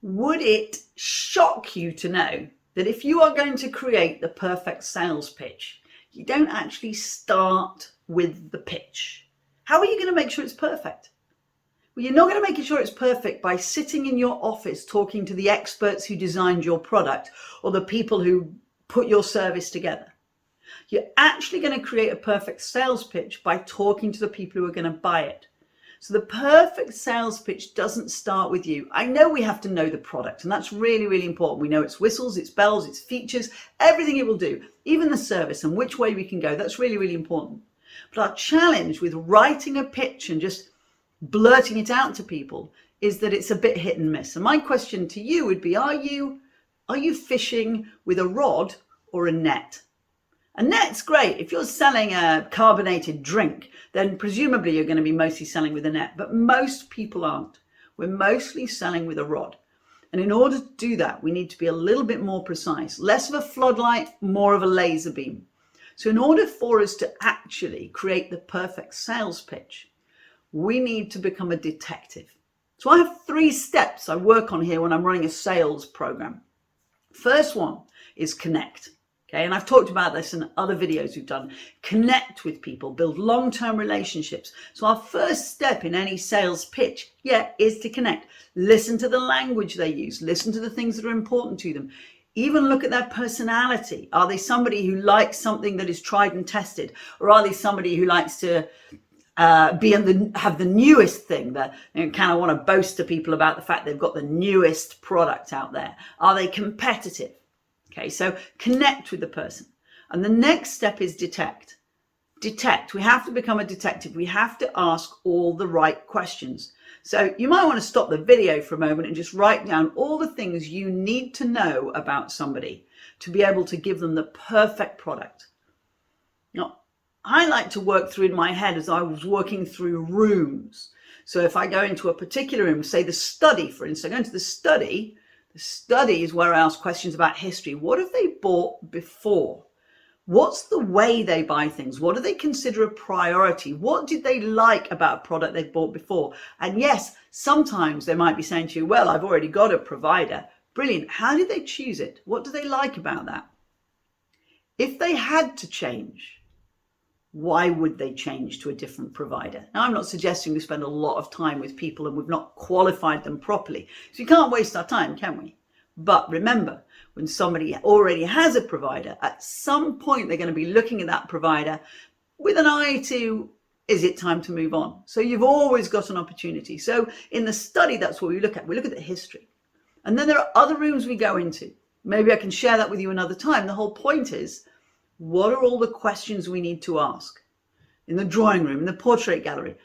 Would it shock you to know that if you are going to create the perfect sales pitch, you don't actually start with the pitch? How are you going to make sure it's perfect? Well, you're not going to make sure it's perfect by sitting in your office talking to the experts who designed your product or the people who put your service together. You're actually going to create a perfect sales pitch by talking to the people who are going to buy it. So the perfect sales pitch doesn't start with you. I know we have to know the product, and that's really, really important. We know its whistles, its bells, its features, everything it will do, even the service and which way we can go. That's really, really important. But our challenge with writing a pitch and just blurting it out to people is that it's a bit hit and miss. And my question to you would be, are you fishing with a rod or a net? A net's great. If you're selling a carbonated drink, then presumably you're going to be mostly selling with a net, but most people aren't. We're mostly selling with a rod. And in order to do that, we need to be a little bit more precise, less of a floodlight, more of a laser beam. So in order for us to actually create the perfect sales pitch, we need to become a detective. So I have 3 steps I work on here when I'm running a sales program. First one is connect. Okay, and I've talked about this in other videos we've done. Connect with people, build long-term relationships. So our first step in any sales pitch, is to connect. Listen to the language they use. Listen to the things that are important to them. Even look at their personality. Are they somebody who likes something that is tried and tested? Or are they somebody who likes to have the newest thing, that kind of want to boast to people about the fact they've got the newest product out there? Are they competitive? Okay, so connect with the person. And the next step is detect. Detect. We have to become a detective. We have to ask all the right questions. So you might want to stop the video for a moment and just write down all the things you need to know about somebody to be able to give them the perfect product. Now, I like to work through in my head as I was working through rooms. So if I go into a particular room, say the study, for instance, I go into the study is where I ask questions about history. What have they bought before? What's the way they buy things? What do they consider a priority? What did they like about a product they've bought before? And yes, sometimes they might be saying to you, well, I've already got a provider. Brilliant. How did they choose it? What do they like about that? If they had to change, why would they change to a different provider? Now, I'm not suggesting we spend a lot of time with people and we've not qualified them properly. So we can't waste our time, can we? But remember, when somebody already has a provider, at some point they're going to be looking at that provider with an eye to, is it time to move on? So you've always got an opportunity. So in the study, that's what we look at. We look at the history. And then there are other rooms we go into. Maybe I can share that with you another time. The whole point is, what are all the questions we need to ask in the drawing room, in the portrait gallery?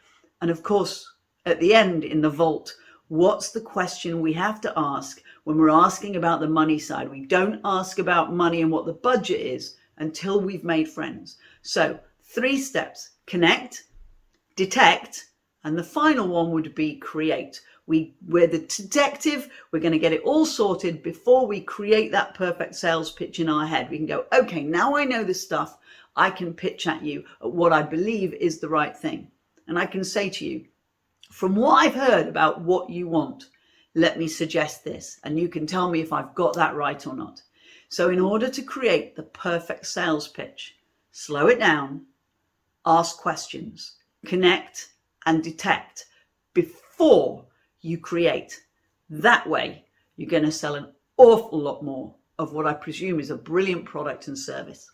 And of course, at the end, in the vault, what's the question we have to ask when we're asking about the money side? We don't ask about money and what the budget is until we've made friends. So 3 steps: connect, detect, and the final one would be create. We're the detective. We're going to get it all sorted before we create that perfect sales pitch in our head. We can go, okay, now I know this stuff. I can pitch at you at what I believe is the right thing. And I can say to you, from what I've heard about what you want, let me suggest this. And you can tell me if I've got that right or not. So in order to create the perfect sales pitch, slow it down, ask questions, connect and detect before you create. That way, you're going to sell an awful lot more of what I presume is a brilliant product and service.